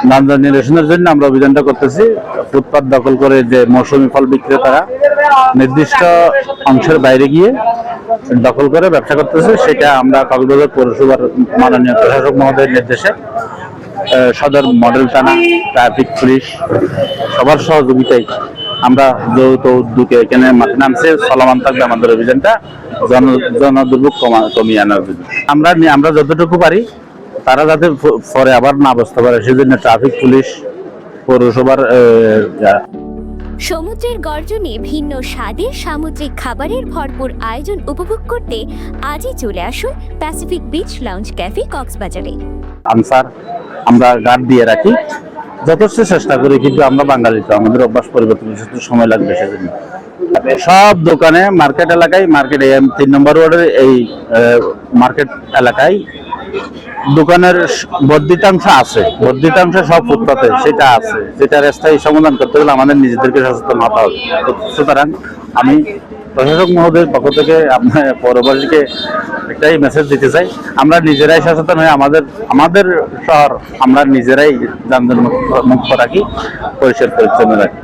যানজট নিরসনের জন্য আমরা অভিযানটা করতেছি। ফুটপাত দখল করে যে মৌসুমী ফল বিক্রেতারা নির্দিষ্ট অংশের বাইরে গিয়ে দখল করে ব্যবসা করতেছে, সেটা আমরা কক্সবাজার পৌরসভার মাননীয় প্রশাসক মহোদয়ের নির্দেশে সদর মডেল থানা, ট্রাফিক পুলিশ সবার সহযোগিতায় আমরা যৌথ উদ্যোগে এখানে মাঠে নামছে। চলমান থাকবে আমাদের অভিযানটা জনদুর্ভোগ কমিয়ে আনার জন্য। আমরা যতটুকু পারি তারা যাতে পরে আবার না বসতে পারে সেজন্য ট্রাফিক পুলিশ, পৌরসভার সমুদ্রের গর্জনে ভিন্ন স্বাদের সামুদ্রিক খাবারের ভরপুর আয়োজন উপভোগ করতে আজই চলে আসুন প্যাসিফিক বিচ লাউঞ্জ ক্যাফে কক্সবাজারে। আনসার আমরা গার্ড দিয়ে রাখি, যথেষ্ট চেষ্টা করি, কিন্তু আমরা বাঙালি তো, আমাদের অভ্যাস পরিবর্তন সময় লাগবে। সেজন্য সব দোকানে মার্কেট এলাকায়, মার্কেটে 3 নম্বর ওয়ার্ডের এই মার্কেট এলাকায় দোকানের বর্ধিতাংশ আছে, বর্ধিতাংশ সব ফুটপাতে সেটা আছে, যেটার স্থায়ী সমাধান করতে গেলে আমাদের নিজেদেরকে সচেতন হতে হবে। সুতরাং আমি প্রশাসক মহোদয়ের পক্ষ থেকে আপনার পৌরবাসীকে একটাই মেসেজ দিতে চাই, আমরা নিজেরাই সচেতন হয়ে আমাদের শহর আমরা নিজেরাই যানজট মুক্ত রাখি, পরিষ্কার পরিচ্ছন্ন রাখি।